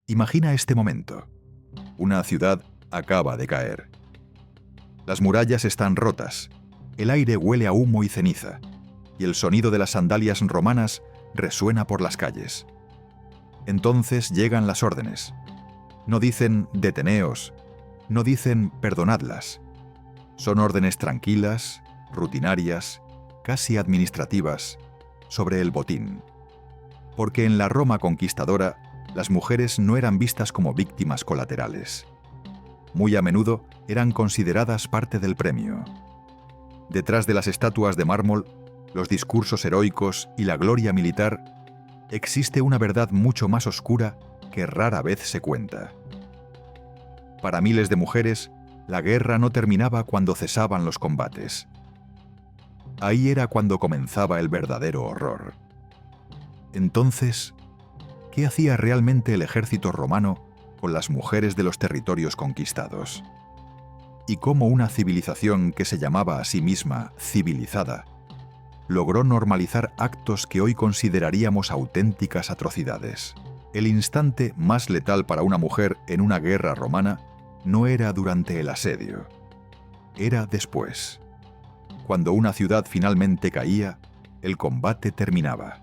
Imagina este momento. Una ciudad acaba de caer. Las murallas están rotas, el aire huele a humo y ceniza, y el sonido de las sandalias romanas resuena por las calles. Entonces llegan las órdenes. No dicen «deteneos», no dicen «perdonadlas». Son órdenes tranquilas, rutinarias, casi administrativas, sobre el botín. Porque en la Roma conquistadora, las mujeres no eran vistas como víctimas colaterales. Muy a menudo eran consideradas parte del premio. Detrás de las estatuas de mármol, los discursos heroicos y la gloria militar, existe una verdad mucho más oscura que rara vez se cuenta. Para miles de mujeres, la guerra no terminaba cuando cesaban los combates. Ahí era cuando comenzaba el verdadero horror. Entonces, ¿qué hacía realmente el ejército romano con las mujeres de los territorios conquistados? Y cómo una civilización que se llamaba a sí misma civilizada logró normalizar actos que hoy consideraríamos auténticas atrocidades. El instante más letal para una mujer en una guerra romana no era durante el asedio, era después. Cuando una ciudad finalmente caía, el combate terminaba.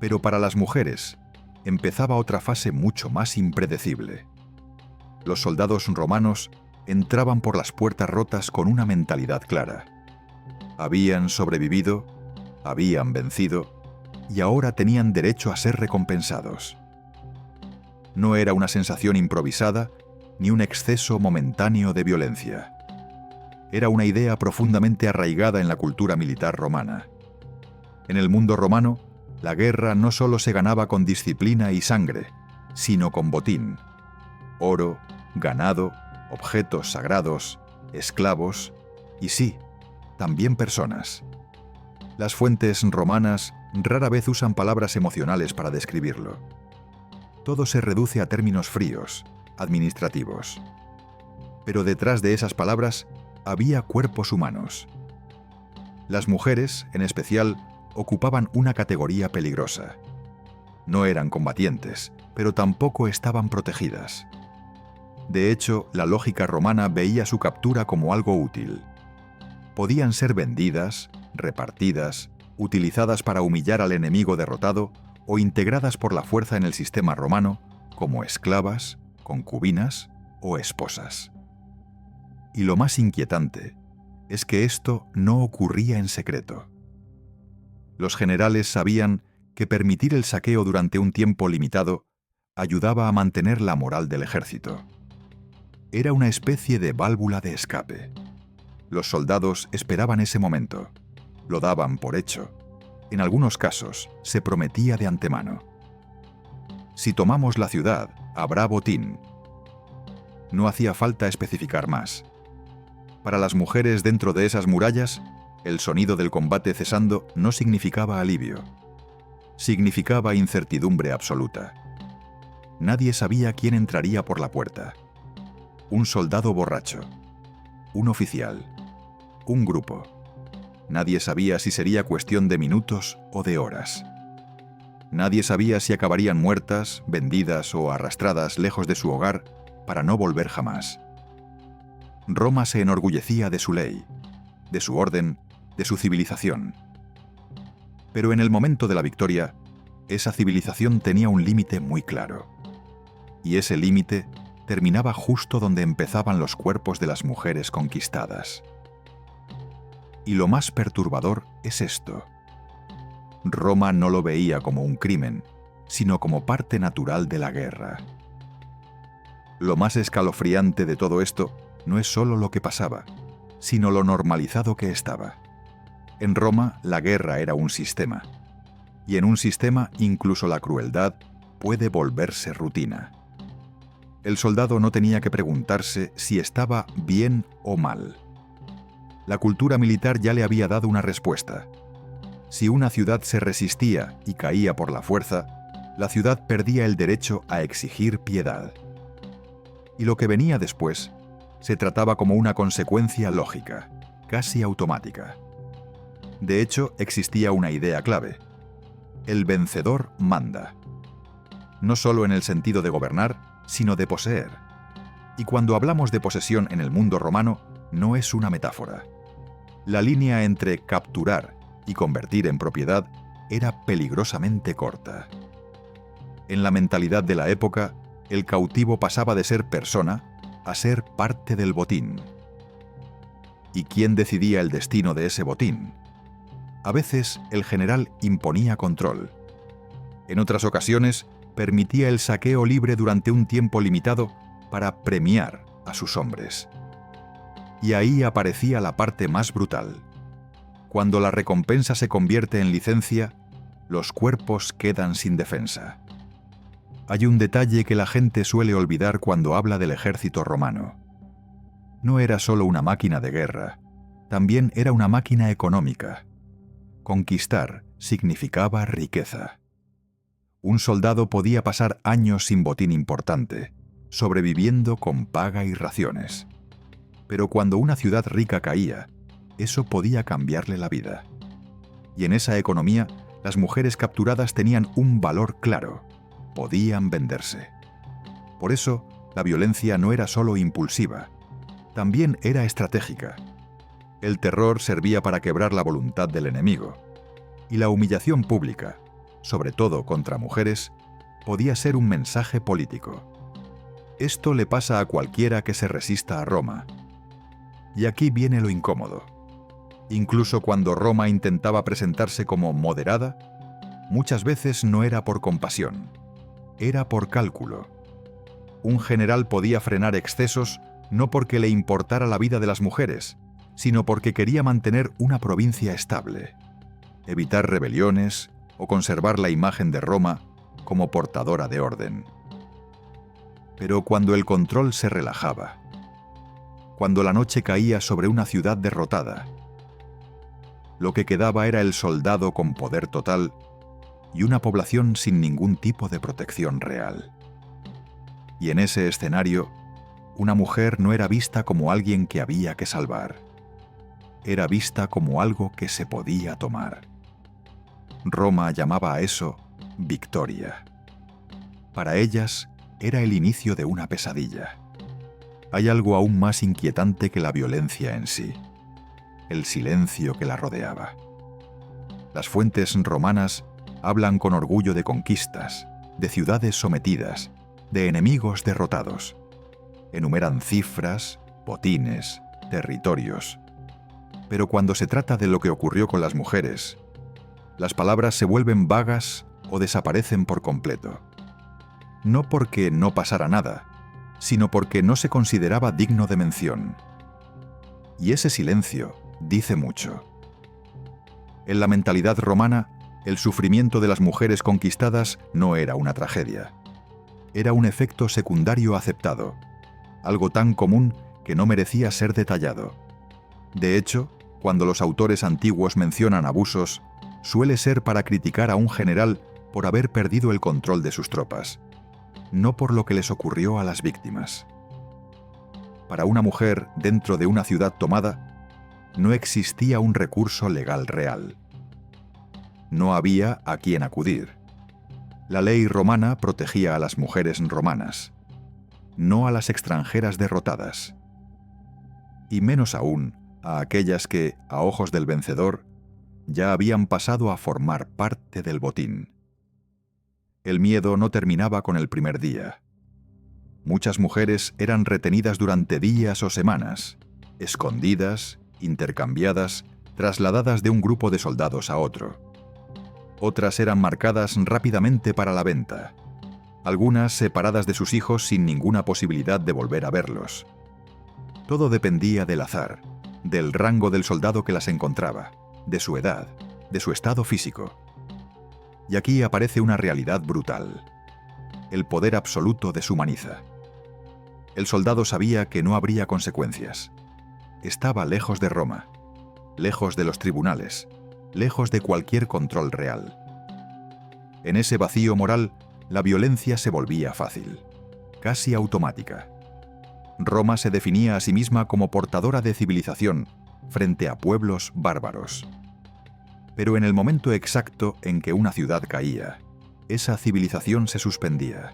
Pero para las mujeres, empezaba otra fase mucho más impredecible. Los soldados romanos entraban por las puertas rotas con una mentalidad clara. Habían sobrevivido, habían vencido, y ahora tenían derecho a ser recompensados. No era una sensación improvisada, ni un exceso momentáneo de violencia. Era una idea profundamente arraigada en la cultura militar romana. En el mundo romano, la guerra no solo se ganaba con disciplina y sangre, sino con botín. Oro, ganado, objetos sagrados, esclavos y sí, también personas. Las fuentes romanas rara vez usan palabras emocionales para describirlo. Todo se reduce a términos fríos, administrativos. Pero detrás de esas palabras había cuerpos humanos. Las mujeres, en especial, ocupaban una categoría peligrosa. No eran combatientes, pero tampoco estaban protegidas. De hecho, la lógica romana veía su captura como algo útil. Podían ser vendidas, repartidas, utilizadas para humillar al enemigo derrotado o integradas por la fuerza en el sistema romano como esclavas, concubinas o esposas. Y lo más inquietante es que esto no ocurría en secreto. Los generales sabían que permitir el saqueo durante un tiempo limitado ayudaba a mantener la moral del ejército. Era una especie de válvula de escape. Los soldados esperaban ese momento, lo daban por hecho. En algunos casos, se prometía de antemano. Si tomamos la ciudad, habrá botín. No hacía falta especificar más. Para las mujeres dentro de esas murallas, el sonido del combate cesando no significaba alivio. Significaba incertidumbre absoluta. Nadie sabía quién entraría por la puerta. Un soldado borracho, un oficial, un grupo. Nadie sabía si sería cuestión de minutos o de horas. Nadie sabía si acabarían muertas, vendidas o arrastradas lejos de su hogar para no volver jamás. Roma se enorgullecía de su ley, de su orden, de su civilización. Pero en el momento de la victoria, esa civilización tenía un límite muy claro. Y ese límite terminaba justo donde empezaban los cuerpos de las mujeres conquistadas. Y lo más perturbador es esto. Roma no lo veía como un crimen, sino como parte natural de la guerra. Lo más escalofriante de todo esto no es solo lo que pasaba, sino lo normalizado que estaba. En Roma, la guerra era un sistema. Y en un sistema, incluso la crueldad puede volverse rutina. El soldado no tenía que preguntarse si estaba bien o mal. La cultura militar ya le había dado una respuesta. Si una ciudad se resistía y caía por la fuerza, la ciudad perdía el derecho a exigir piedad. Y lo que venía después se trataba como una consecuencia lógica, casi automática. De hecho, existía una idea clave. El vencedor manda. no solo en el sentido de gobernar, sino de poseer. Y cuando hablamos de posesión en el mundo romano, no es una metáfora. La línea entre capturar y convertir en propiedad era peligrosamente corta. En la mentalidad de la época, el cautivo pasaba de ser persona a ser parte del botín. ¿Y quién decidía el destino de ese botín? A veces el general imponía control. En otras ocasiones, permitía el saqueo libre durante un tiempo limitado para premiar a sus hombres. Y ahí aparecía la parte más brutal. Cuando la recompensa se convierte en licencia, los cuerpos quedan sin defensa. Hay un detalle que la gente suele olvidar cuando habla del ejército romano. No era solo una máquina de guerra, también era una máquina económica. Conquistar significaba riqueza. Un soldado podía pasar años sin botín importante, sobreviviendo con paga y raciones. Pero cuando una ciudad rica caía, eso podía cambiarle la vida. Y en esa economía, las mujeres capturadas tenían un valor claro: podían venderse. Por eso, la violencia no era solo impulsiva, también era estratégica. El terror servía para quebrar la voluntad del enemigo, y la humillación pública, sobre todo contra mujeres, podía ser un mensaje político. Esto le pasa a cualquiera que se resista a Roma. Y aquí viene lo incómodo. Incluso cuando Roma intentaba presentarse como moderada, muchas veces no era por compasión, era por cálculo. Un general podía frenar excesos no porque le importara la vida de las mujeres, sino porque quería mantener una provincia estable, evitar rebeliones o conservar la imagen de Roma como portadora de orden. Pero cuando el control se relajaba, cuando la noche caía sobre una ciudad derrotada, lo que quedaba era el soldado con poder total y una población sin ningún tipo de protección real. Y en ese escenario, una mujer no era vista como alguien que había que salvar. Era vista como algo que se podía tomar. Roma llamaba a eso victoria. Para ellas, era el inicio de una pesadilla. Hay algo aún más inquietante que la violencia en sí: el silencio que la rodeaba. Las fuentes romanas hablan con orgullo de conquistas, de ciudades sometidas, de enemigos derrotados. Enumeran cifras, botines, territorios. Pero cuando se trata de lo que ocurrió con las mujeres, las palabras se vuelven vagas o desaparecen por completo. No porque no pasara nada, sino porque no se consideraba digno de mención. Y ese silencio dice mucho. En la mentalidad romana, el sufrimiento de las mujeres conquistadas no era una tragedia. Era un efecto secundario aceptado, algo tan común que no merecía ser detallado. De hecho, cuando los autores antiguos mencionan abusos, suele ser para criticar a un general por haber perdido el control de sus tropas, no por lo que les ocurrió a las víctimas. Para una mujer dentro de una ciudad tomada, no existía un recurso legal real. No había a quién acudir. La ley romana protegía a las mujeres romanas, no a las extranjeras derrotadas, y menos aún a aquellas que, a ojos del vencedor, ya habían pasado a formar parte del botín. El miedo no terminaba con el primer día. Muchas mujeres eran retenidas durante días o semanas, escondidas, intercambiadas, trasladadas de un grupo de soldados a otro. Otras eran marcadas rápidamente para la venta, algunas separadas de sus hijos sin ninguna posibilidad de volver a verlos. Todo dependía del azar, del rango del soldado que las encontraba, de su edad, de su estado físico. Y aquí aparece una realidad brutal. El poder absoluto deshumaniza. El soldado sabía que no habría consecuencias. Estaba lejos de Roma, lejos de los tribunales, lejos de cualquier control real. En ese vacío moral, la violencia se volvía fácil, casi automática. Roma se definía a sí misma como portadora de civilización frente a pueblos bárbaros. Pero en el momento exacto en que una ciudad caía, esa civilización se suspendía.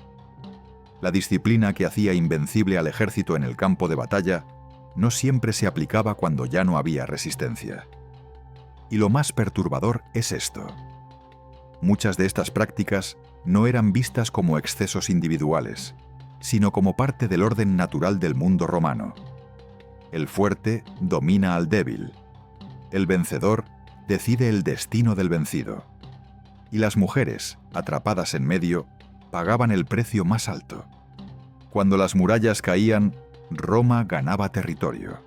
La disciplina que hacía invencible al ejército en el campo de batalla no siempre se aplicaba cuando ya no había resistencia. Y lo más perturbador es esto. Muchas de estas prácticas no eran vistas como excesos individuales, sino como parte del orden natural del mundo romano. El fuerte domina al débil. El vencedor decide el destino del vencido. Y las mujeres, atrapadas en medio, pagaban el precio más alto. Cuando las murallas caían, Roma ganaba territorio.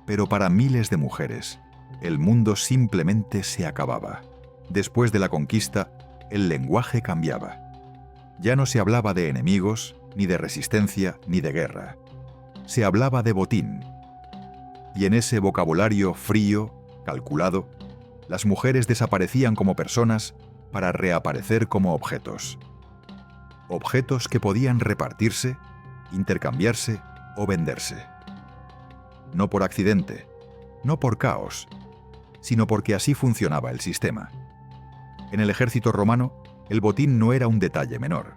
Pero para miles de mujeres, el mundo simplemente se acababa. Después de la conquista, el lenguaje cambiaba. Ya no se hablaba de enemigos, ni de resistencia, ni de guerra. Se hablaba de botín. Y en ese vocabulario frío, calculado, las mujeres desaparecían como personas para reaparecer como objetos. Objetos que podían repartirse, intercambiarse o venderse. No por accidente, no por caos, sino porque así funcionaba el sistema. En el ejército romano, el botín no era un detalle menor.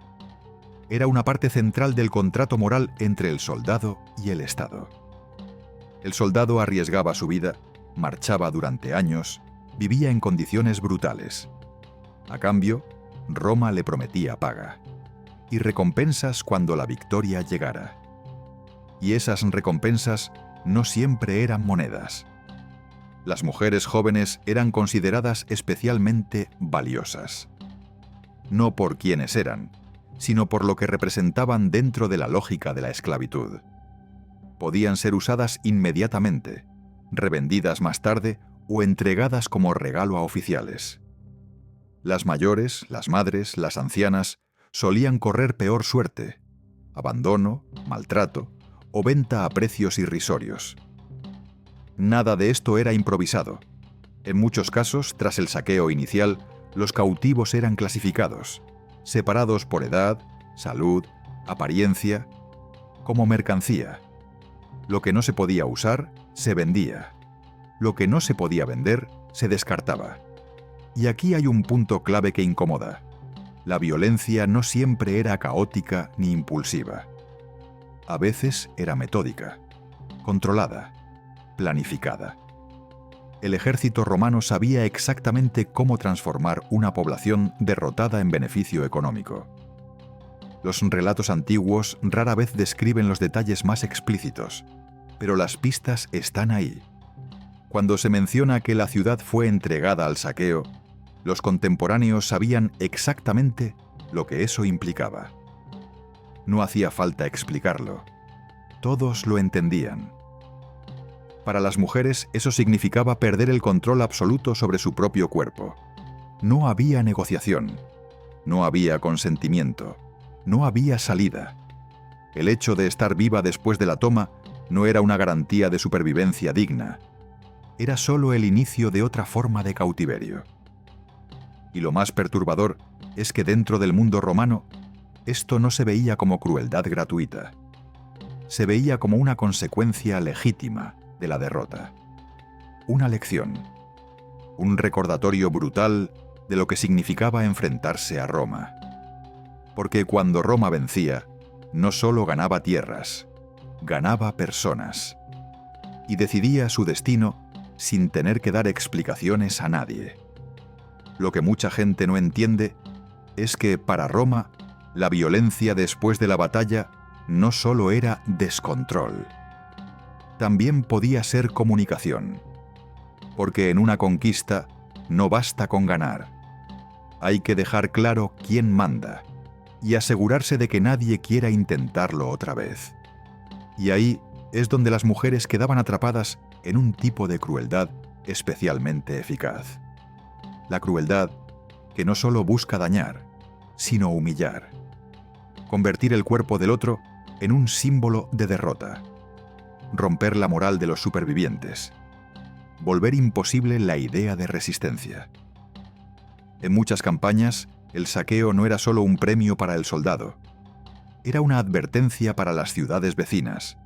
Era una parte central del contrato moral entre el soldado y el Estado. El soldado arriesgaba su vida, marchaba durante años, vivía en condiciones brutales. A cambio, Roma le prometía paga y recompensas cuando la victoria llegara. Y esas recompensas no siempre eran monedas. Las mujeres jóvenes eran consideradas especialmente valiosas. No por quienes eran, sino por lo que representaban dentro de la lógica de la esclavitud. Podían ser usadas inmediatamente, revendidas más tarde o entregadas como regalo a oficiales. Las mayores, las madres, las ancianas, solían correr peor suerte: abandono, maltrato o venta a precios irrisorios. Nada de esto era improvisado. En muchos casos, tras el saqueo inicial, los cautivos eran clasificados, separados por edad, salud, apariencia, como mercancía. Lo que no se podía usar, se vendía. Lo que no se podía vender, se descartaba. Y aquí hay un punto clave que incomoda. La violencia no siempre era caótica ni impulsiva. A veces era metódica, controlada, planificada. El ejército romano sabía exactamente cómo transformar una población derrotada en beneficio económico. Los relatos antiguos rara vez describen los detalles más explícitos, pero las pistas están ahí. Cuando se menciona que la ciudad fue entregada al saqueo, los contemporáneos sabían exactamente lo que eso implicaba. No hacía falta explicarlo. Todos lo entendían. Para las mujeres eso significaba perder el control absoluto sobre su propio cuerpo. No había negociación, no había consentimiento, no había salida. El hecho de estar viva después de la toma no era una garantía de supervivencia digna. Era solo el inicio de otra forma de cautiverio. Y lo más perturbador es que dentro del mundo romano, esto no se veía como crueldad gratuita. Se veía como una consecuencia legítima de la derrota. Una lección. Un recordatorio brutal de lo que significaba enfrentarse a Roma. Porque cuando Roma vencía, no solo ganaba tierras, ganaba personas. Y decidía su destino sin tener que dar explicaciones a nadie. Lo que mucha gente no entiende es que para Roma, la violencia después de la batalla no solo era descontrol. También podía ser comunicación. Porque en una conquista no basta con ganar. Hay que dejar claro quién manda y asegurarse de que nadie quiera intentarlo otra vez. Y ahí es donde las mujeres quedaban atrapadas en un tipo de crueldad especialmente eficaz. La crueldad que no solo busca dañar, sino humillar. Convertir el cuerpo del otro en un símbolo de derrota. Romper la moral de los supervivientes. Volver imposible la idea de resistencia. En muchas campañas, el saqueo no era solo un premio para el soldado. Era una advertencia para las ciudades vecinas.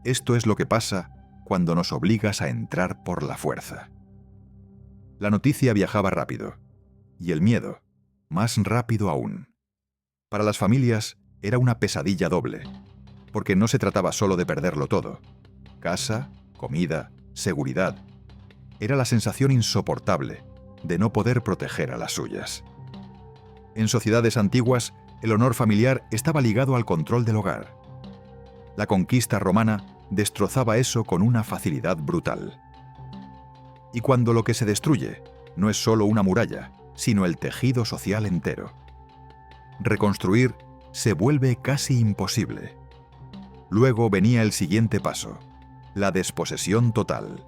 Esto es lo que pasa cuando nos obligas a entrar por la fuerza. La noticia viajaba rápido, y el miedo, más rápido aún. Para las familias era una pesadilla doble, porque no se trataba solo de perderlo todo. Casa, comida, seguridad. Era la sensación insoportable de no poder proteger a las suyas. En sociedades antiguas, el honor familiar estaba ligado al control del hogar. La conquista romana destrozaba eso con una facilidad brutal. Y cuando lo que se destruye no es solo una muralla, sino el tejido social entero. Reconstruir se vuelve casi imposible. Luego venía el siguiente paso, la desposesión total.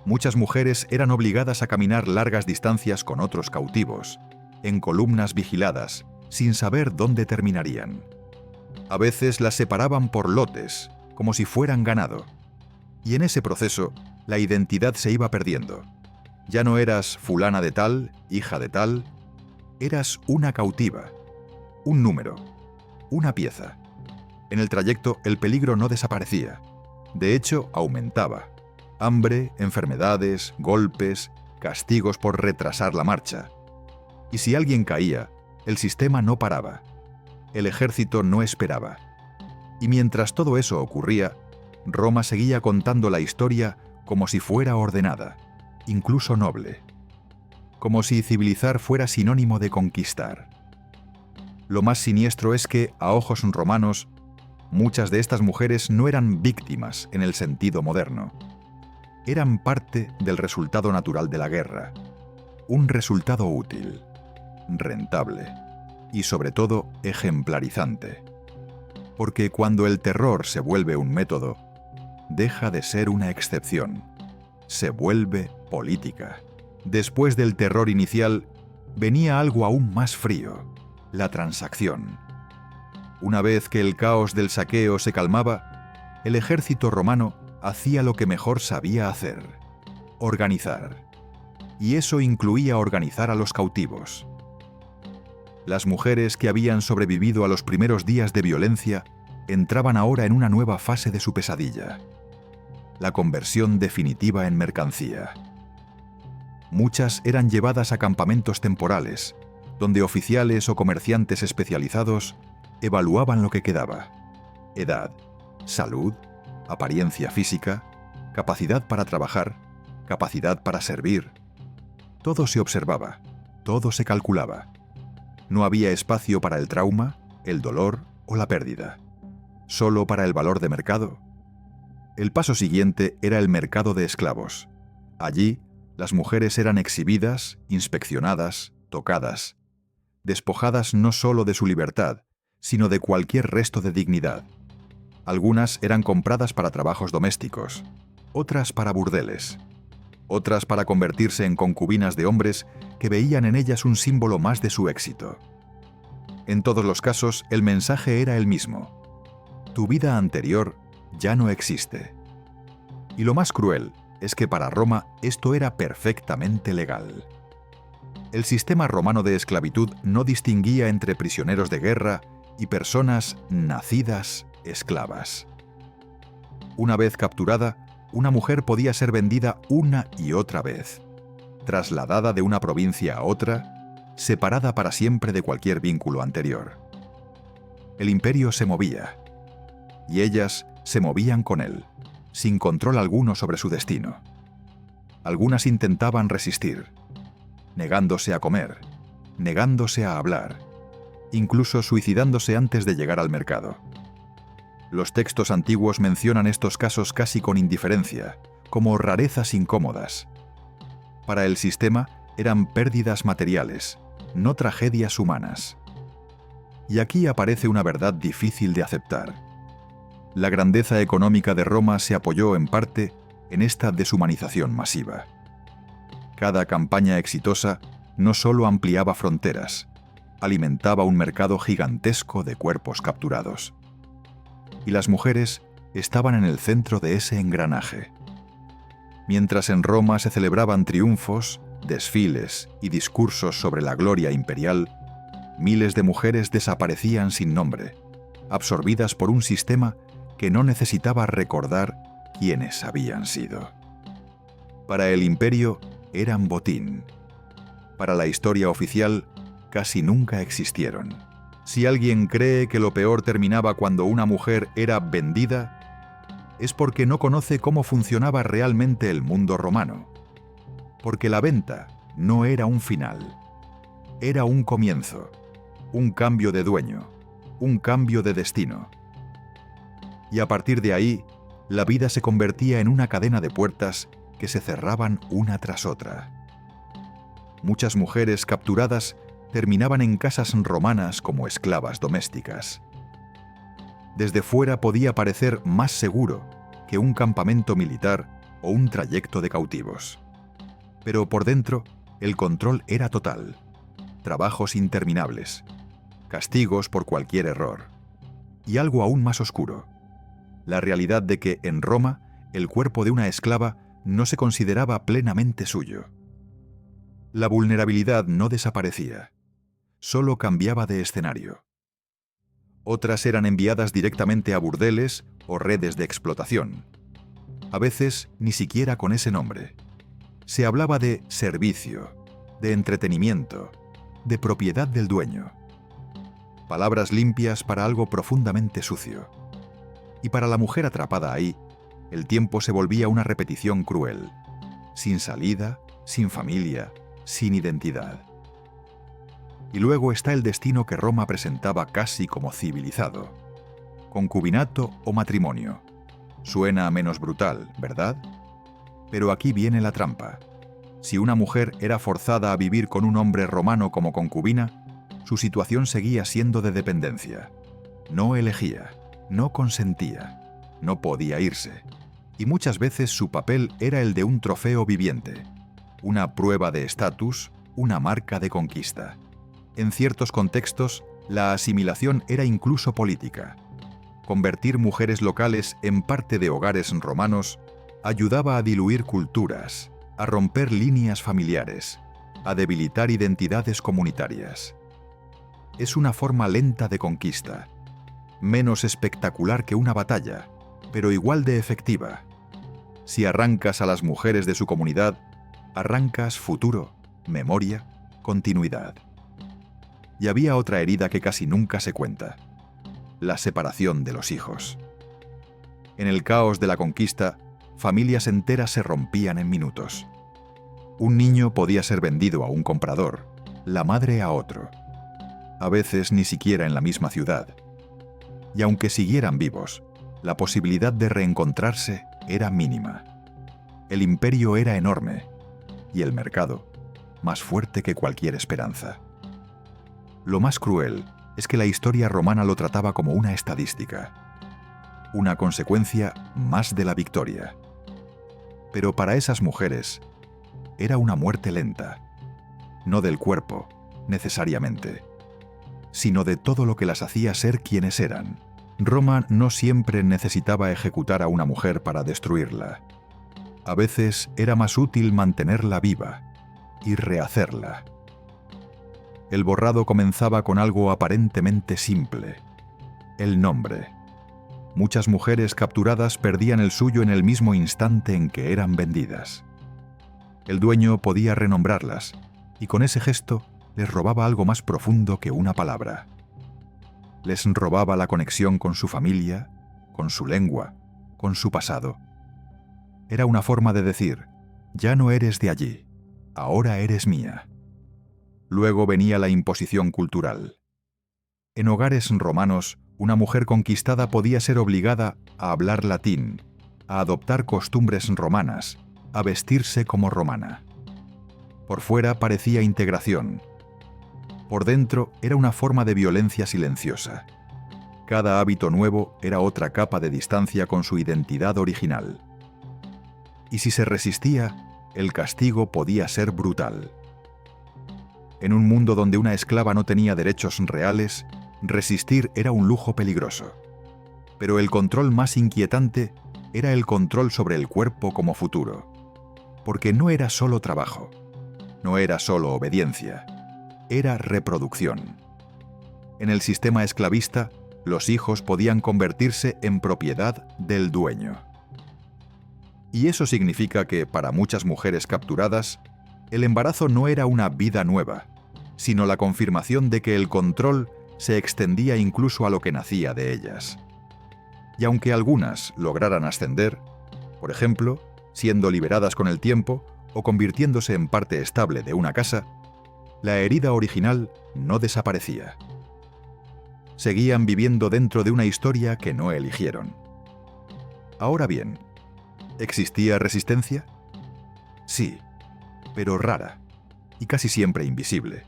Muchas mujeres eran obligadas a caminar largas distancias con otros cautivos, en columnas vigiladas, sin saber dónde terminarían. A veces las separaban por lotes, como si fueran ganado. Y en ese proceso, la identidad se iba perdiendo. Ya no eras fulana de tal, hija de tal, eras una cautiva, un número, una pieza. En el trayecto el peligro no desaparecía, de hecho aumentaba. Hambre, enfermedades, golpes, castigos por retrasar la marcha. Y si alguien caía, el sistema no paraba. El ejército no esperaba. Y mientras todo eso ocurría, Roma seguía contando la historia como si fuera ordenada, incluso noble. Como si civilizar fuera sinónimo de conquistar. Lo más siniestro es que, a ojos romanos, muchas de estas mujeres no eran víctimas en el sentido moderno. Eran parte del resultado natural de la guerra, un resultado útil, rentable y sobre todo ejemplarizante. Porque cuando el terror se vuelve un método, deja de ser una excepción, se vuelve política. Después del terror inicial, venía algo aún más frío, la transacción. Una vez que el caos del saqueo se calmaba, el ejército romano hacía lo que mejor sabía hacer: organizar. Y eso incluía organizar a los cautivos. Las mujeres que habían sobrevivido a los primeros días de violencia entraban ahora en una nueva fase de su pesadilla: la conversión definitiva en mercancía. Muchas eran llevadas a campamentos temporales, donde oficiales o comerciantes especializados evaluaban lo que quedaba: edad, salud, apariencia física, capacidad para trabajar, capacidad para servir. Todo se observaba, todo se calculaba. No había espacio para el trauma, el dolor o la pérdida. Solo para el valor de mercado. El paso siguiente era el mercado de esclavos. Allí, las mujeres eran exhibidas, inspeccionadas, tocadas, despojadas no solo de su libertad, sino de cualquier resto de dignidad. Algunas eran compradas para trabajos domésticos, otras para burdeles, otras para convertirse en concubinas de hombres que veían en ellas un símbolo más de su éxito. En todos los casos, el mensaje era el mismo: tu vida anterior ya no existe. Y lo más cruel es que para Roma esto era perfectamente legal. El sistema romano de esclavitud no distinguía entre prisioneros de guerra y personas nacidas esclavas. Una vez capturada, una mujer podía ser vendida una y otra vez, trasladada de una provincia a otra, separada para siempre de cualquier vínculo anterior. El imperio se movía, y ellas se movían con él, sin control alguno sobre su destino. Algunas intentaban resistir, negándose a comer, negándose a hablar, incluso suicidándose antes de llegar al mercado. Los textos antiguos mencionan estos casos casi con indiferencia, como rarezas incómodas. Para el sistema eran pérdidas materiales, no tragedias humanas. Y aquí aparece una verdad difícil de aceptar. La grandeza económica de Roma se apoyó en parte en esta deshumanización masiva. Cada campaña exitosa no solo ampliaba fronteras, alimentaba un mercado gigantesco de cuerpos capturados. Y las mujeres estaban en el centro de ese engranaje. Mientras en Roma se celebraban triunfos, desfiles y discursos sobre la gloria imperial, miles de mujeres desaparecían sin nombre, absorbidas por un sistema que no necesitaba recordar quiénes habían sido. Para el imperio eran botín. Para la historia oficial casi nunca existieron. Si alguien cree que lo peor terminaba cuando una mujer era vendida, es porque no conoce cómo funcionaba realmente el mundo romano. Porque la venta no era un final, era un comienzo, un cambio de dueño, un cambio de destino. Y a partir de ahí, la vida se convertía en una cadena de puertas que se cerraban una tras otra. Muchas mujeres capturadas terminaban en casas romanas como esclavas domésticas. Desde fuera podía parecer más seguro que un campamento militar o un trayecto de cautivos. Pero por dentro, el control era total. Trabajos interminables, castigos por cualquier error. Y algo aún más oscuro, la realidad de que en Roma el cuerpo de una esclava no se consideraba plenamente suyo. La vulnerabilidad no desaparecía, solo cambiaba de escenario. Otras eran enviadas directamente a burdeles o redes de explotación. A veces ni siquiera con ese nombre. Se hablaba de servicio, de entretenimiento, de propiedad del dueño. Palabras limpias para algo profundamente sucio. Y para la mujer atrapada ahí, el tiempo se volvía una repetición cruel, sin salida, sin familia, sin identidad. Y luego está el destino que Roma presentaba casi como civilizado: concubinato o matrimonio. Suena menos brutal, ¿verdad? Pero aquí viene la trampa. Si una mujer era forzada a vivir con un hombre romano como concubina, su situación seguía siendo de dependencia. No elegía, no consentía, no podía irse. Y muchas veces su papel era el de un trofeo viviente, una prueba de estatus, una marca de conquista. En ciertos contextos, la asimilación era incluso política. Convertir mujeres locales en parte de hogares romanos ayudaba a diluir culturas, a romper líneas familiares, a debilitar identidades comunitarias. Es una forma lenta de conquista, menos espectacular que una batalla, pero igual de efectiva. Si arrancas a las mujeres de su comunidad, arrancas futuro, memoria, continuidad. Y había otra herida que casi nunca se cuenta: la separación de los hijos. En el caos de la conquista, familias enteras se rompían en minutos. Un niño podía ser vendido a un comprador, la madre a otro. A veces ni siquiera en la misma ciudad. Y aunque siguieran vivos, la posibilidad de reencontrarse era mínima. El imperio era enorme, y el mercado más fuerte que cualquier esperanza. Lo más cruel es que la historia romana lo trataba como una estadística, una consecuencia más de la victoria. Pero para esas mujeres era una muerte lenta, no del cuerpo, necesariamente, sino de todo lo que las hacía ser quienes eran. Roma no siempre necesitaba ejecutar a una mujer para destruirla. A veces era más útil mantenerla viva y rehacerla. El borrado comenzaba con algo aparentemente simple: el nombre. Muchas mujeres capturadas perdían el suyo en el mismo instante en que eran vendidas. El dueño podía renombrarlas, y con ese gesto les robaba algo más profundo que una palabra. Les robaba la conexión con su familia, con su lengua, con su pasado. Era una forma de decir: ya no eres de allí, ahora eres mía. Luego venía la imposición cultural. En hogares romanos, una mujer conquistada podía ser obligada a hablar latín, a adoptar costumbres romanas, a vestirse como romana. Por fuera parecía integración. Por dentro era una forma de violencia silenciosa. Cada hábito nuevo era otra capa de distancia con su identidad original. Y si se resistía, el castigo podía ser brutal. En un mundo donde una esclava no tenía derechos reales, resistir era un lujo peligroso. Pero el control más inquietante era el control sobre el cuerpo como futuro. Porque no era solo trabajo, no era solo obediencia, era reproducción. En el sistema esclavista, los hijos podían convertirse en propiedad del dueño. Y eso significa que, para muchas mujeres capturadas, el embarazo no era una vida nueva, sino la confirmación de que el control se extendía incluso a lo que nacía de ellas. Y aunque algunas lograran ascender, por ejemplo, siendo liberadas con el tiempo o convirtiéndose en parte estable de una casa, la herida original no desaparecía. Seguían viviendo dentro de una historia que no eligieron. Ahora bien, ¿existía resistencia? Sí, pero rara, y casi siempre invisible.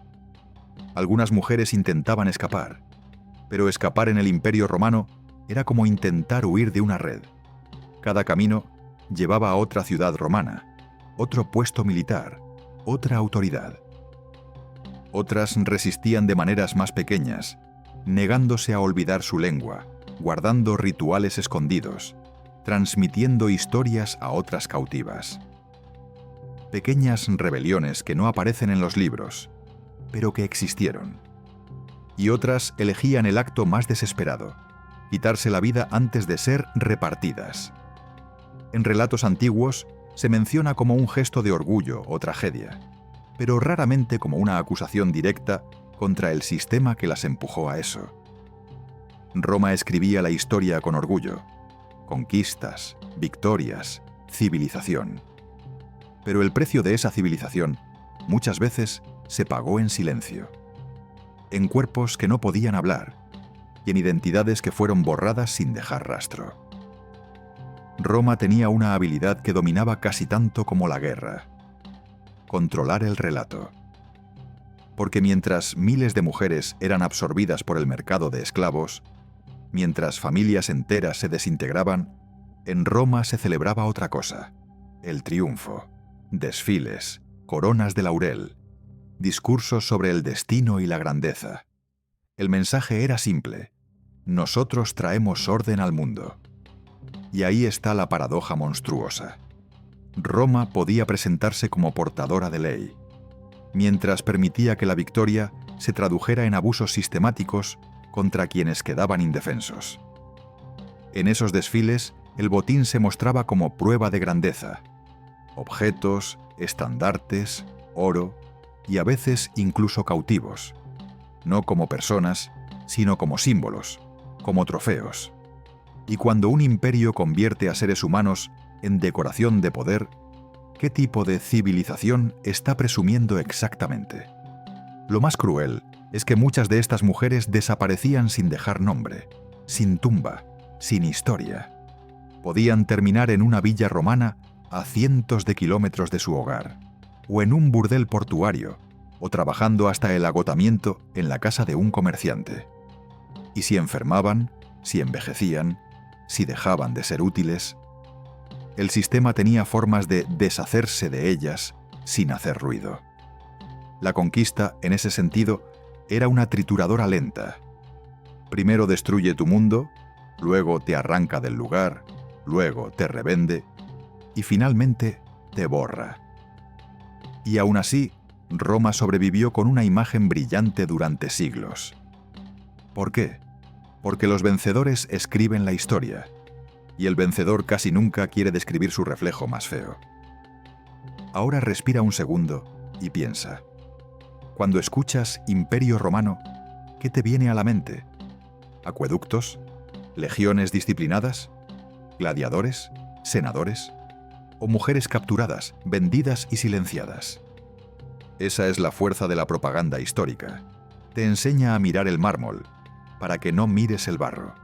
Algunas mujeres intentaban escapar, pero escapar en el Imperio Romano era como intentar huir de una red. Cada camino llevaba a otra ciudad romana, otro puesto militar, otra autoridad. Otras resistían de maneras más pequeñas, negándose a olvidar su lengua, guardando rituales escondidos, transmitiendo historias a otras cautivas. Pequeñas rebeliones que no aparecen en los libros, pero que existieron. Y otras elegían el acto más desesperado, quitarse la vida antes de ser repartidas. En relatos antiguos se menciona como un gesto de orgullo o tragedia, pero raramente como una acusación directa contra el sistema que las empujó a eso. Roma escribía la historia con orgullo, conquistas, victorias, civilización. Pero el precio de esa civilización muchas veces se pagó en silencio, en cuerpos que no podían hablar y en identidades que fueron borradas sin dejar rastro. Roma tenía una habilidad que dominaba casi tanto como la guerra: controlar el relato. Porque mientras miles de mujeres eran absorbidas por el mercado de esclavos, mientras familias enteras se desintegraban, en Roma se celebraba otra cosa: el triunfo, desfiles, coronas de laurel, discursos sobre el destino y la grandeza. El mensaje era simple: nosotros traemos orden al mundo. Y ahí está la paradoja monstruosa. Roma podía presentarse como portadora de ley, mientras permitía que la victoria se tradujera en abusos sistemáticos contra quienes quedaban indefensos. En esos desfiles, el botín se mostraba como prueba de grandeza: objetos, estandartes, oro y a veces incluso cautivos, no como personas, sino como símbolos, como trofeos. Y cuando un imperio convierte a seres humanos en decoración de poder, ¿qué tipo de civilización está presumiendo exactamente? Lo más cruel es que muchas de estas mujeres desaparecían sin dejar nombre, sin tumba, sin historia. Podían terminar en una villa romana a cientos de kilómetros de su hogar, o en un burdel portuario, o trabajando hasta el agotamiento en la casa de un comerciante. Y si enfermaban, si envejecían, si dejaban de ser útiles, el sistema tenía formas de deshacerse de ellas sin hacer ruido. La conquista, en ese sentido, era una trituradora lenta. Primero destruye tu mundo, luego te arranca del lugar, luego te revende y finalmente te borra. Y aún así, Roma sobrevivió con una imagen brillante durante siglos. ¿Por qué? Porque los vencedores escriben la historia, y el vencedor casi nunca quiere describir su reflejo más feo. Ahora respira un segundo y piensa. Cuando escuchas Imperio Romano, ¿qué te viene a la mente? ¿Acueductos? ¿Legiones disciplinadas? ¿Gladiadores? ¿Senadores? ¿O mujeres capturadas, vendidas y silenciadas? Esa es la fuerza de la propaganda histórica. Te enseña a mirar el mármol, para que no mires el barro.